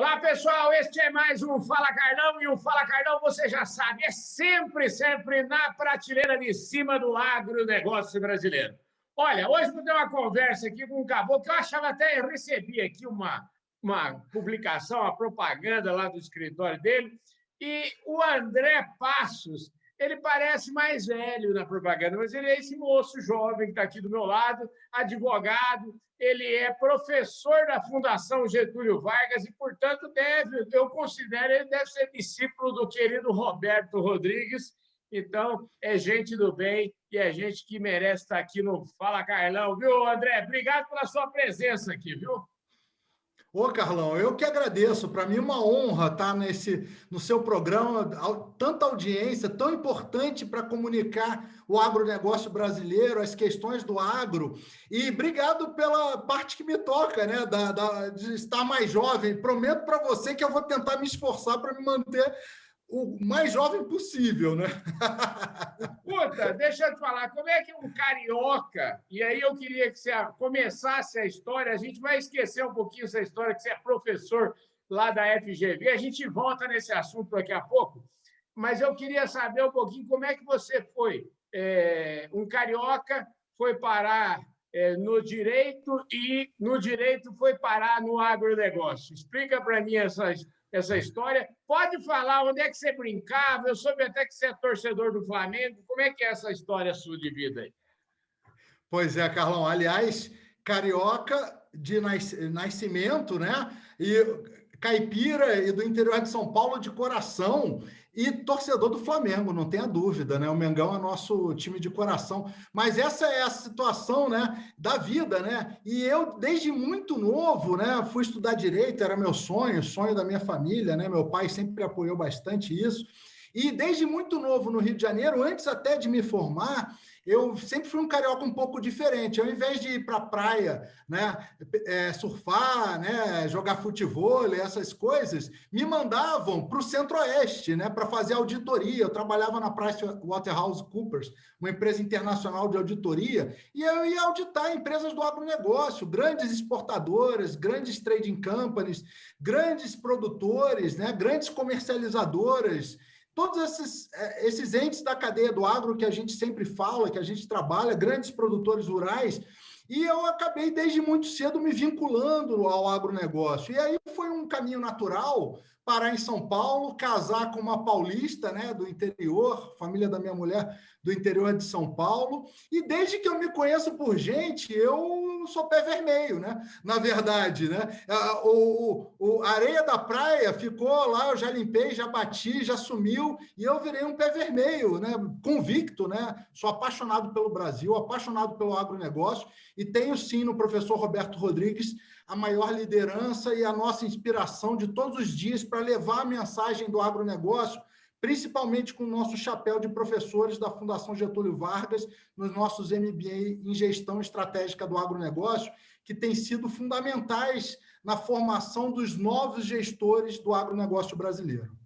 Olá, pessoal, este é mais um Fala Carlão, e o Fala Carlão, você já sabe, é sempre na prateleira de cima do agronegócio brasileiro. Olha, hoje vou ter uma conversa aqui com um caboclo que eu achava até, eu recebi aqui uma publicação, uma propaganda lá do escritório dele, e o André Passos, ele parece mais velho na propaganda, mas ele é esse moço jovem que está aqui do meu lado, advogado, ele é professor da Fundação Getúlio Vargas e, portanto, eu considero ele deve ser discípulo do querido Roberto Rodrigues. Então, é gente do bem e é gente que merece estar aqui no Fala Carlão, viu, André? Obrigado pela sua presença aqui, viu? Ô, Carlão, eu que agradeço. Para mim é uma honra estar no seu programa, tanta audiência, tão importante para comunicar o agronegócio brasileiro, as questões do agro. E obrigado pela parte que me toca, né? De estar mais jovem. Prometo para você que eu vou tentar me esforçar para me manter o mais jovem possível, né? Escuta, deixa eu te falar, como é que um carioca, e aí eu queria que você começasse a história, a gente vai esquecer um pouquinho essa história, que você é professor lá da FGV, a gente volta nesse assunto daqui a pouco, mas eu queria saber um pouquinho como é que você foi, um carioca foi parar no direito e no direito foi parar no agronegócio. Explica para mim essa história. Pode falar onde é que você brincava, eu soube até que você é torcedor do Flamengo. Como é que é essa história sua de vida aí? Pois é, Carlão. Aliás, carioca de nascimento, né? E caipira e do interior de São Paulo de coração e torcedor do Flamengo, não tenha dúvida, né? O Mengão é nosso time de coração. Mas essa é a situação, né, da vida, né? E eu, desde muito novo, né, fui estudar direito, era meu sonho da minha família, né? Meu pai sempre apoiou bastante isso. E desde muito novo no Rio de Janeiro, antes até de me formar, eu sempre fui um carioca um pouco diferente. Ao invés de ir para a praia, né, surfar, né, jogar futebol, essas coisas, me mandavam para o Centro-Oeste, né, para fazer auditoria. Eu trabalhava na PricewaterhouseCoopers, uma empresa internacional de auditoria, e eu ia auditar empresas do agronegócio, grandes exportadoras, grandes trading companies, grandes produtores, né, grandes comercializadoras. Todos esses entes da cadeia do agro que a gente sempre fala, que a gente trabalha, grandes produtores rurais, e eu acabei desde muito cedo me vinculando ao agronegócio. E aí foi um caminho natural parar em São Paulo, casar com uma paulista, né, do interior, família da minha mulher do interior de São Paulo, e desde que eu me conheço por gente, eu sou pé vermelho, né? Na verdade, né? A areia da praia ficou lá, eu já limpei, já bati, já sumiu, e eu virei um pé vermelho, né? Convicto, né? Sou apaixonado pelo Brasil, apaixonado pelo agronegócio, e tenho sim no professor Roberto Rodrigues a maior liderança e a nossa inspiração de todos os dias para levar a mensagem do agronegócio, principalmente com o nosso chapéu de professores da Fundação Getúlio Vargas, nos nossos MBA em Gestão Estratégica do Agronegócio, que têm sido fundamentais na formação dos novos gestores do agronegócio brasileiro.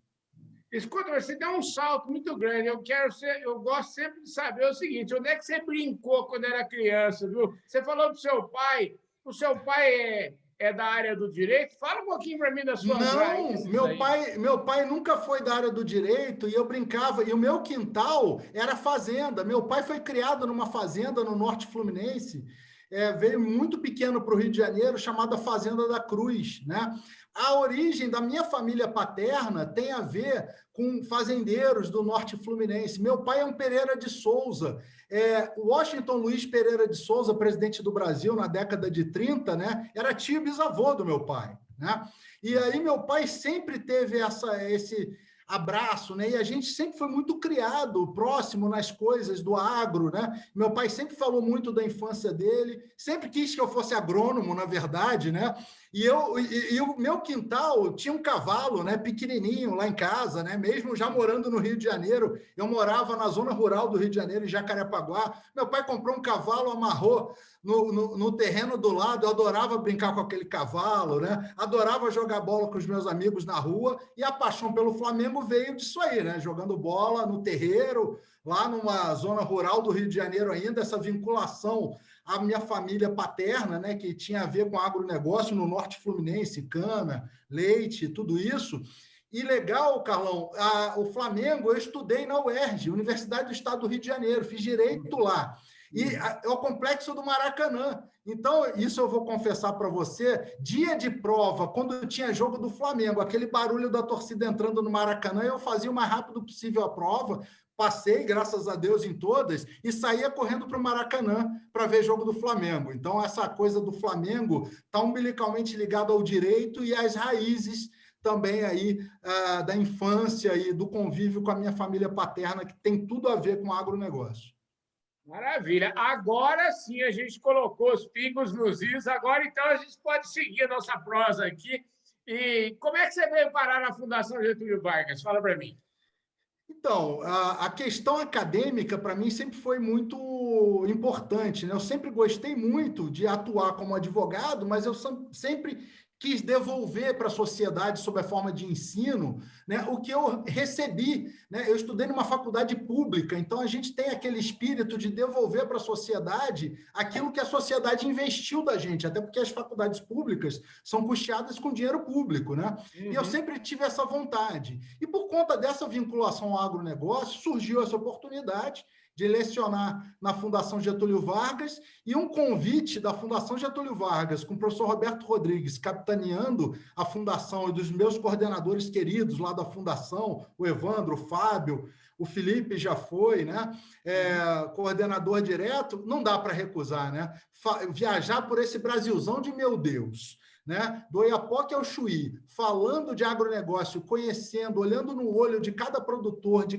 Escuta, você deu um salto muito grande. Eu gosto sempre de saber o seguinte: onde é que você brincou quando era criança, viu? Você falou do seu pai, o seu pai é da área do direito? Fala um pouquinho para mim das suas raízes. Não, meu pai nunca foi da área do direito e eu brincava, e o meu quintal era fazenda. Meu pai foi criado numa fazenda no norte fluminense, veio muito pequeno para o Rio de Janeiro, chamada Fazenda da Cruz, né? A origem da minha família paterna tem a ver com fazendeiros do norte fluminense. Meu pai é um Pereira de Souza. Washington Luiz Pereira de Souza, presidente do Brasil na década de 30, né, era tio bisavô do meu pai, né? E aí meu pai sempre teve esse abraço, né? E a gente sempre foi muito criado próximo nas coisas do agro, né? Meu pai sempre falou muito da infância dele, sempre quis que eu fosse agrônomo, na verdade, né? E o meu quintal tinha um cavalo, né, pequenininho lá em casa, né? Mesmo já morando no Rio de Janeiro, eu morava na zona rural do Rio de Janeiro, em Jacarepaguá. Meu pai comprou um cavalo, amarrou no terreno do lado. Eu adorava brincar com aquele cavalo, né? Adorava jogar bola com os meus amigos na rua, e a paixão pelo Flamengo veio disso aí, né? Jogando bola no terreiro, lá numa zona rural do Rio de Janeiro ainda, essa vinculação a minha família paterna, né, que tinha a ver com agronegócio no norte fluminense, cana, leite, tudo isso. E legal, Carlão, o Flamengo, eu estudei na UERJ, Universidade do Estado do Rio de Janeiro, fiz direito lá. E é o complexo do Maracanã. Então, isso eu vou confessar para você, dia de prova, quando tinha jogo do Flamengo, aquele barulho da torcida entrando no Maracanã, eu fazia o mais rápido possível a prova, passei, graças a Deus, em todas, e saía correndo para o Maracanã para ver jogo do Flamengo. Então, essa coisa do Flamengo está umbilicalmente ligada ao direito e às raízes também aí da infância e do convívio com a minha família paterna, que tem tudo a ver com agronegócio. Maravilha. Agora sim a gente colocou os pingos nos is, agora então a gente pode seguir a nossa prosa aqui. E como é que você veio parar na Fundação Getúlio Vargas? Fala para mim. Então, a questão acadêmica, para mim, sempre foi muito importante, né? Eu sempre gostei muito de atuar como advogado, mas eu sempre quis devolver para a sociedade, sob a forma de ensino, né, o que eu recebi. Né? Eu estudei numa faculdade pública, então a gente tem aquele espírito de devolver para a sociedade aquilo que a sociedade investiu da gente, até porque as faculdades públicas são custeadas com dinheiro público. Né? E eu sempre tive essa vontade. E por conta dessa vinculação ao agronegócio, surgiu essa oportunidade de lecionar na Fundação Getúlio Vargas, e um convite da Fundação Getúlio Vargas, com o professor Roberto Rodrigues capitaneando a fundação, e dos meus coordenadores queridos lá da fundação, o Evandro, o Fábio, o Felipe já foi, né? Coordenador direto, não dá para recusar, né? Viajar por esse Brasilzão de meu Deus, né? Do Oiapoque ao Chuí, falando de agronegócio, conhecendo, olhando no olho de cada produtor, de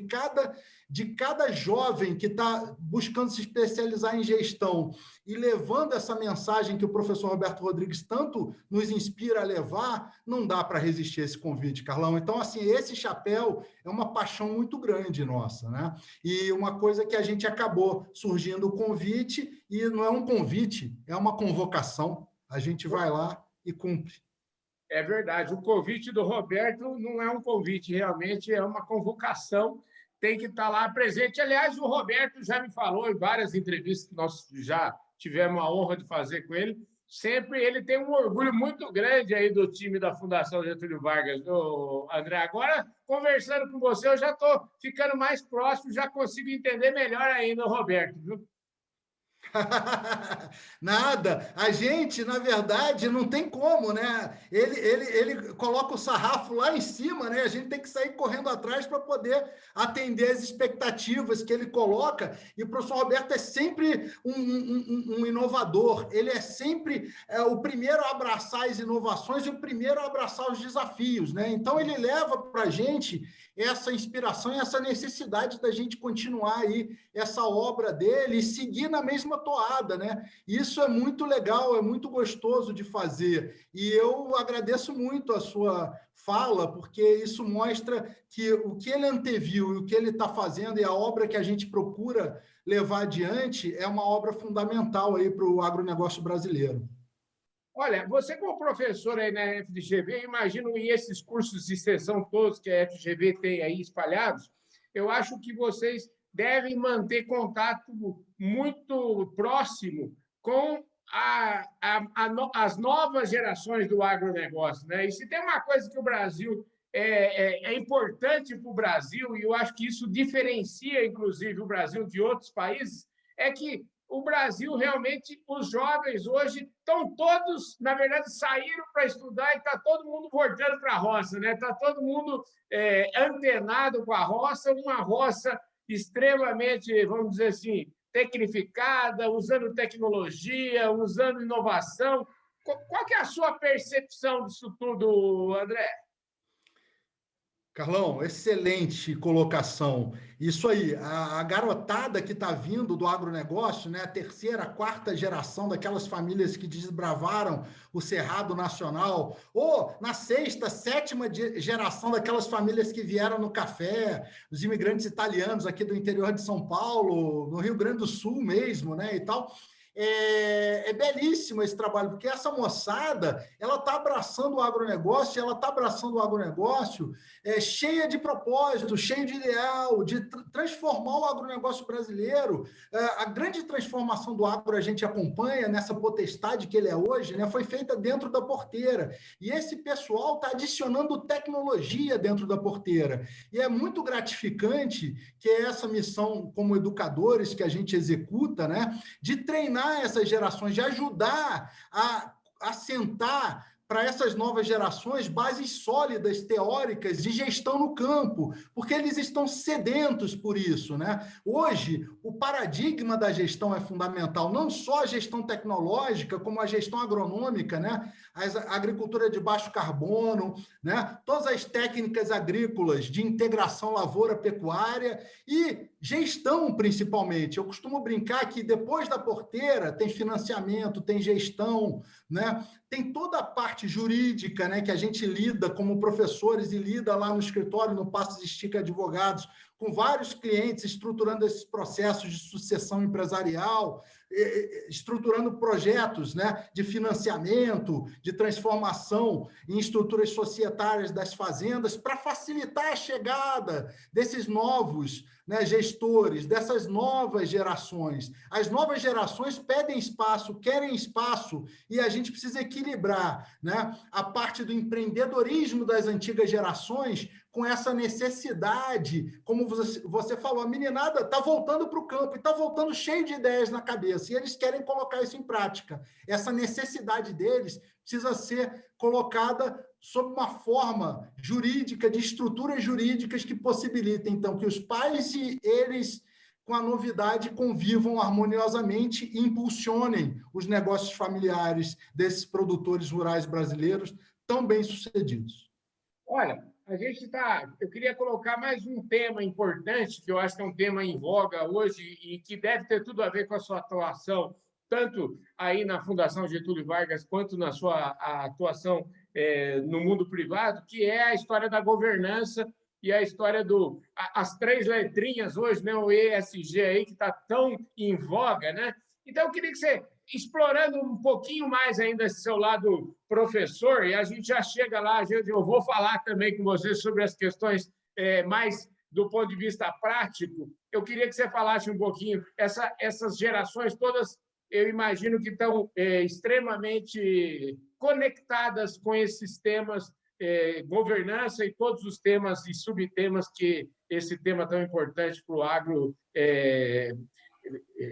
cada jovem que está buscando se especializar em gestão e levando essa mensagem que o professor Roberto Rodrigues tanto nos inspira a levar, não dá para resistir a esse convite, Carlão. Então, assim, esse chapéu é uma paixão muito grande nossa, né? E uma coisa que a gente acabou surgindo o convite, e não é um convite, é uma convocação. A gente vai lá e cumpre. É verdade. O convite do Roberto não é um convite, realmente é uma convocação. Tem que estar lá presente. Aliás, o Roberto já me falou em várias entrevistas que nós já tivemos a honra de fazer com ele. Sempre ele tem um orgulho muito grande aí do time da Fundação Getúlio Vargas, André. Agora, conversando com você, eu já estou ficando mais próximo, já consigo entender melhor ainda o Roberto, viu? Nada. A gente, na verdade, não tem como, né? Ele coloca o sarrafo lá em cima, né? A gente tem que sair correndo atrás para poder atender as expectativas que ele coloca. E o professor Roberto é sempre um inovador. Ele é sempre o primeiro a abraçar as inovações e o primeiro a abraçar os desafios, né? Então, ele leva para a gente essa inspiração e essa necessidade da gente continuar aí essa obra dele e seguir na mesma toada, né? Isso é muito legal, é muito gostoso de fazer. E eu agradeço muito a sua fala, porque isso mostra que o que ele anteviu e o que ele está fazendo e a obra que a gente procura levar adiante é uma obra fundamental aí para o agronegócio brasileiro. Olha, você como professor aí na FGV, imagino em esses cursos de extensão todos que a FGV tem aí espalhados, eu acho que vocês devem manter contato muito próximo com as novas gerações do agronegócio, né? E se tem uma coisa que o Brasil é importante para o Brasil, e eu acho que isso diferencia, inclusive, o Brasil de outros países, é que o Brasil, realmente, os jovens hoje estão todos, na verdade, saíram para estudar e está todo mundo voltando para a roça, né? Está todo mundo antenado com a roça, uma roça extremamente, vamos dizer assim, tecnificada, usando tecnologia, usando inovação. Qual que é a sua percepção disso tudo, André? Carlão, excelente colocação. Isso aí, a garotada que está vindo do agronegócio, né, a terceira, a quarta geração daquelas famílias que desbravaram o Cerrado Nacional, ou na sexta, sétima geração daquelas famílias que vieram no café, os imigrantes italianos aqui do interior de São Paulo, no Rio Grande do Sul mesmo, né, e tal. é belíssimo esse trabalho, porque essa moçada, ela está abraçando o agronegócio, cheia de propósito, cheia de ideal, de transformar o agronegócio brasileiro. A grande transformação do agro a gente acompanha nessa potestade que ele é hoje, né, foi feita dentro da porteira. E esse pessoal está adicionando tecnologia dentro da porteira. E é muito gratificante que essa missão, como educadores, que a gente executa, né, de treinar essas gerações, de ajudar a assentar para essas novas gerações bases sólidas, teóricas, de gestão no campo, porque eles estão sedentos por isso, né? Hoje, o paradigma da gestão é fundamental, não só a gestão tecnológica, como a gestão agronômica, né? A agricultura de baixo carbono, né? Todas as técnicas agrícolas de integração lavoura-pecuária e gestão, principalmente. Eu costumo brincar que depois da porteira tem financiamento, tem gestão, né? Tem toda a parte jurídica, né, que a gente lida como professores e lida lá no escritório, no Passos Estica Advogados, com vários clientes, estruturando esses processos de sucessão empresarial, estruturando projetos, né, de financiamento, de transformação em estruturas societárias das fazendas, para facilitar a chegada desses novos, né, gestores, dessas novas gerações. As novas gerações pedem espaço, querem espaço, e a gente precisa equilibrar, né, a parte do empreendedorismo das antigas gerações com essa necessidade, como você falou, a meninada está voltando para o campo e está voltando cheio de ideias na cabeça, e eles querem colocar isso em prática. Essa necessidade deles precisa ser colocada sob uma forma jurídica, de estruturas jurídicas que possibilitem, então, que os pais e eles, com a novidade, convivam harmoniosamente e impulsionem os negócios familiares desses produtores rurais brasileiros tão bem-sucedidos. Olha, eu queria colocar mais um tema importante, que eu acho que é um tema em voga hoje e que deve ter tudo a ver com a sua atuação, tanto aí na Fundação Getúlio Vargas, quanto na sua atuação no mundo privado, que é a história da governança e a história as três letrinhas hoje, né, o ESG aí, que está tão em voga, né? Então, eu queria que você, explorando um pouquinho mais ainda esse seu lado professor, e a gente já chega lá, eu vou falar também com você sobre as questões mais do ponto de vista prático, eu queria que você falasse um pouquinho, essas gerações todas, eu imagino que estão extremamente conectadas com esses temas, governança e todos os temas e subtemas que esse tema tão importante para o agro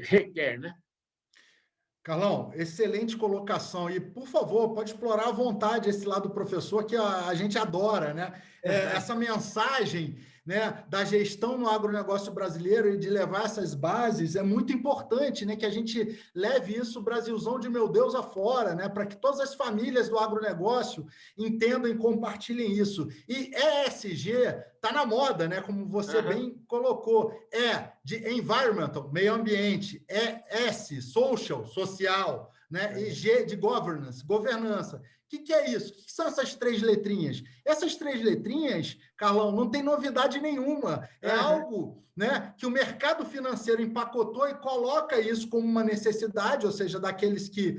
requer, né? Carlão, excelente colocação. E, por favor, pode explorar à vontade esse lado do professor, que a gente adora, né? Essa mensagem, né, da gestão no agronegócio brasileiro e de levar essas bases é muito importante, né, que a gente leve isso, Brasilzão de meu Deus, afora, né, para que todas as famílias do agronegócio entendam e compartilhem isso. E ESG está na moda, né, como você bem colocou. De environmental, meio ambiente, social, social, né, e G de governance, governança. O que é isso? O que são essas três letrinhas? Essas três letrinhas, Carlão, não tem novidade nenhuma. É algo, né, que o mercado financeiro empacotou e coloca isso como uma necessidade, ou seja, daqueles que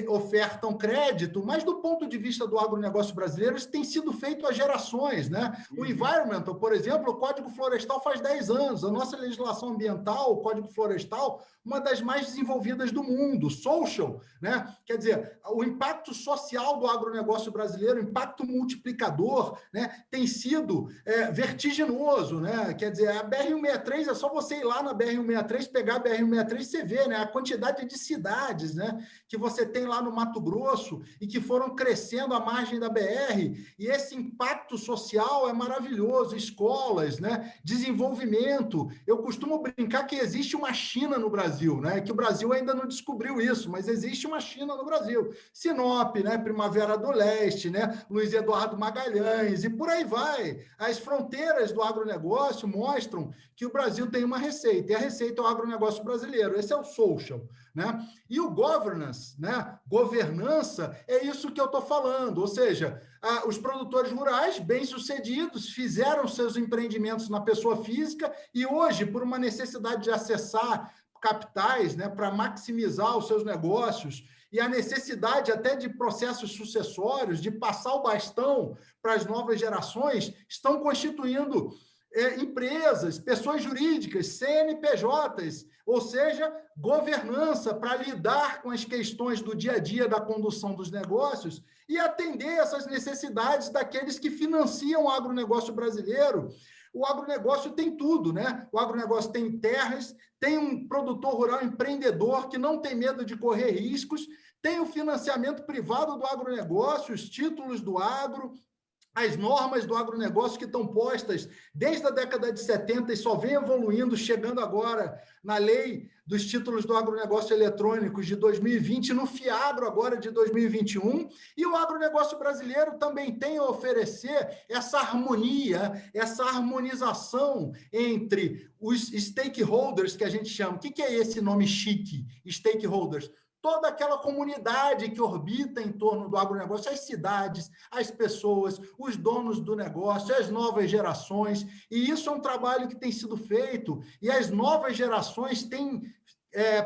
ofertam crédito, mas do ponto de vista do agronegócio brasileiro, isso tem sido feito há gerações, né? O environmental, por exemplo, o Código Florestal faz 10 anos, a nossa legislação ambiental, o Código Florestal, uma das mais desenvolvidas do mundo. Social, né? Quer dizer, o impacto social do agronegócio brasileiro, o impacto multiplicador, né, tem sido vertiginoso, né? Quer dizer, a BR-163, é só você ir lá na BR-163, pegar a BR-163 e você vê, né, a quantidade de cidades, né, que você tem lá no Mato Grosso e que foram crescendo à margem da BR, e esse impacto social é maravilhoso, escolas, né, desenvolvimento. Eu costumo brincar que existe uma China no Brasil, né, que o Brasil ainda não descobriu isso, mas existe uma China no Brasil. Sinop, né, Primavera do Leste, né, Luiz Eduardo Magalhães, e por aí vai. As fronteiras do agronegócio mostram que o Brasil tem uma receita, e a receita é o agronegócio brasileiro. Esse é o social, né? E o governance, né? Governança, é isso que eu estou falando, ou seja, os produtores rurais bem-sucedidos fizeram seus empreendimentos na pessoa física e hoje, por uma necessidade de acessar capitais, né, para maximizar os seus negócios, e a necessidade até de processos sucessórios, de passar o bastão para as novas gerações, estão constituindo empresas, pessoas jurídicas, CNPJs, ou seja, governança para lidar com as questões do dia a dia da condução dos negócios e atender essas necessidades daqueles que financiam o agronegócio brasileiro. O agronegócio tem tudo, né? O agronegócio tem terras, tem um produtor rural empreendedor que não tem medo de correr riscos, tem o financiamento privado do agronegócio, os títulos do agro, as normas do agronegócio que estão postas desde a década de 70 e só vem evoluindo, chegando agora na lei dos títulos do agronegócio eletrônicos de 2020, no FIAGRO agora de 2021, e o agronegócio brasileiro também tem a oferecer essa harmonia, essa harmonização entre os stakeholders, que a gente chama. O que é esse nome chique, stakeholders? Toda aquela comunidade que orbita em torno do agronegócio, as cidades, as pessoas, os donos do negócio, as novas gerações, e isso é um trabalho que tem sido feito, e as novas gerações têm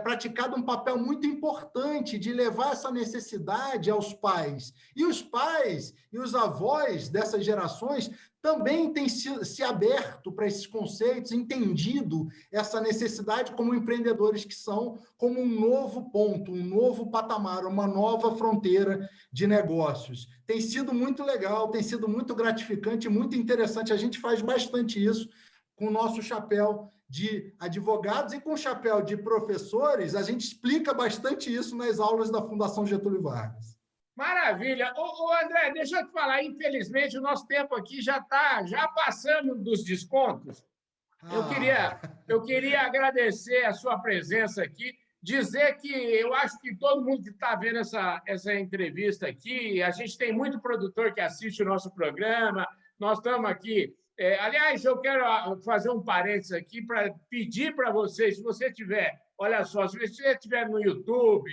praticado um papel muito importante de levar essa necessidade aos pais. E os pais e os avós dessas gerações também têm se aberto para esses conceitos, entendido essa necessidade como empreendedores que são, como um novo ponto, um novo patamar, uma nova fronteira de negócios. Tem sido muito legal, tem sido muito gratificante, muito interessante. A gente faz bastante isso com o nosso chapéu de advogados e com o chapéu de professores, a gente explica bastante isso nas aulas da Fundação Getúlio Vargas. Maravilha. Ô, André, deixa eu te falar, infelizmente o nosso tempo aqui já está passando dos descontos. Eu queria agradecer a sua presença aqui, dizer que eu acho que todo mundo que está vendo essa entrevista aqui, a gente tem muito produtor que assiste o nosso programa, nós estamos aqui. Aliás, eu quero fazer um parênteses aqui para pedir para vocês, se você tiver, olha só, se você estiver no YouTube,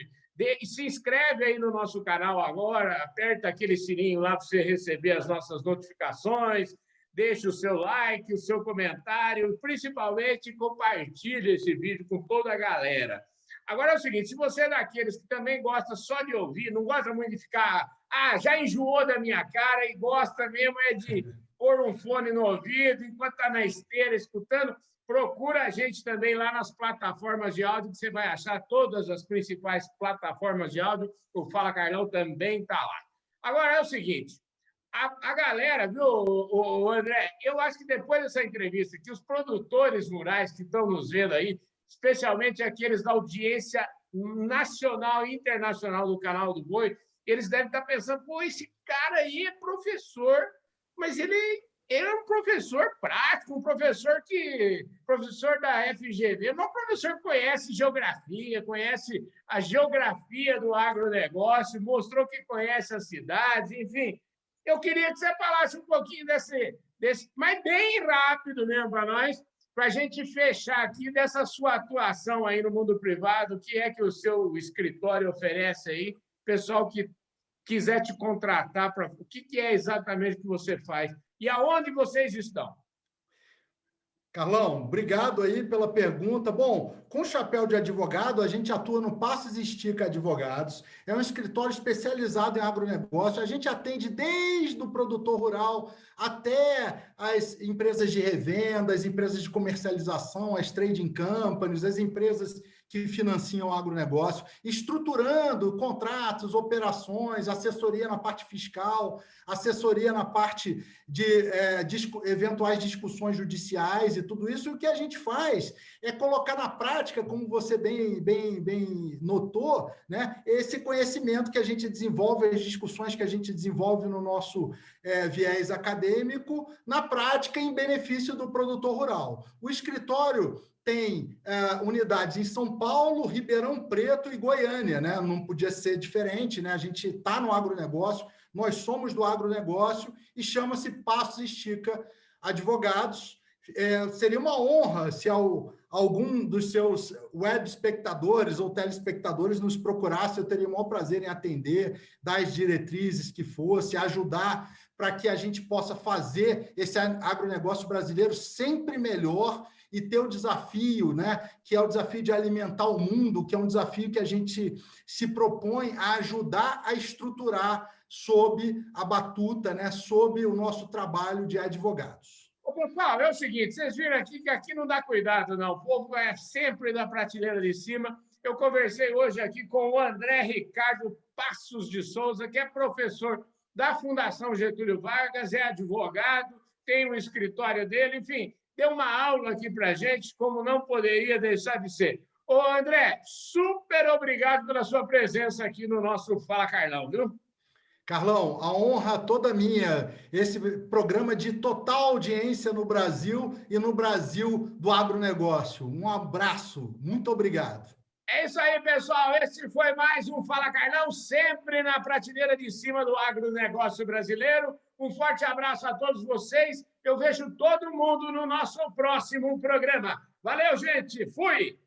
se inscreve aí no nosso canal agora, aperta aquele sininho lá para você receber as nossas notificações, deixe o seu like, o seu comentário, principalmente compartilhe esse vídeo com toda a galera. Agora é o seguinte, se você é daqueles que também gosta só de ouvir, não gosta muito de ficar, já enjoou da minha cara e gosta mesmo de pôr um fone no ouvido enquanto está na esteira escutando, procura a gente também lá nas plataformas de áudio, que você vai achar todas as principais plataformas de áudio. O Fala Carlão também está lá. Agora é o seguinte, a galera, viu, o André, eu acho que depois dessa entrevista aqui, os produtores rurais que estão nos vendo aí, especialmente aqueles da audiência nacional e internacional do Canal do Boi, eles devem estar pensando, pô, esse cara aí é professor, mas ele é um professor prático, um professor da FGV, não é um professor que conhece geografia, conhece a geografia do agronegócio, mostrou que conhece as cidades, enfim. Eu queria que você falasse um pouquinho desse mas bem rápido mesmo para nós, para a gente fechar aqui dessa sua atuação aí no mundo privado, o que é que o seu escritório oferece aí, pessoal que quiser te contratar, o que é exatamente que você faz e aonde vocês estão? Carlão, obrigado aí pela pergunta. Bom, com o chapéu de advogado, a gente atua no Passos e Estica Advogados. É um escritório especializado em agronegócio. A gente atende desde o produtor rural até as empresas de revenda, as empresas de comercialização, as trading companies, as empresas que financiam o agronegócio, estruturando contratos, operações, assessoria na parte fiscal, assessoria na parte de eventuais discussões judiciais e tudo isso. E o que a gente faz é colocar na prática, como você bem notou, né, esse conhecimento que a gente desenvolve, as discussões que a gente desenvolve no nosso viés acadêmico, na prática, em benefício do produtor rural. O escritório tem unidades em São Paulo, Ribeirão Preto e Goiânia, né? Não podia ser diferente, né? A gente está no agronegócio, nós somos do agronegócio e chama-se Passos e Estica Advogados. Seria uma honra se ao algum dos seus web espectadores ou telespectadores nos procurasse, eu teria o maior prazer em atender, dar as diretrizes que fosse, ajudar para que a gente possa fazer esse agronegócio brasileiro sempre melhor e ter o desafio, né, que é o desafio de alimentar o mundo, que é um desafio que a gente se propõe a ajudar a estruturar sob a batuta, né, sob o nosso trabalho de advogados. Ô, pessoal, é o seguinte, vocês viram aqui que aqui não dá cuidado, não. O povo é sempre da prateleira de cima. Eu conversei hoje aqui com o André Ricardo Passos de Souza, que é professor da Fundação Getúlio Vargas, é advogado, tem um escritório dele, enfim, deu uma aula aqui para a gente, como não poderia deixar de ser. Ô, André, super obrigado pela sua presença aqui no nosso Fala Carlão, viu? Carlão, a honra toda minha. Esse programa de total audiência no Brasil e no Brasil do agronegócio. Um abraço, muito obrigado. É isso aí, pessoal. Esse foi mais um Fala Carlão, sempre na prateleira de cima do agronegócio brasileiro. Um forte abraço a todos vocês. Eu vejo todo mundo no nosso próximo programa. Valeu, gente. Fui!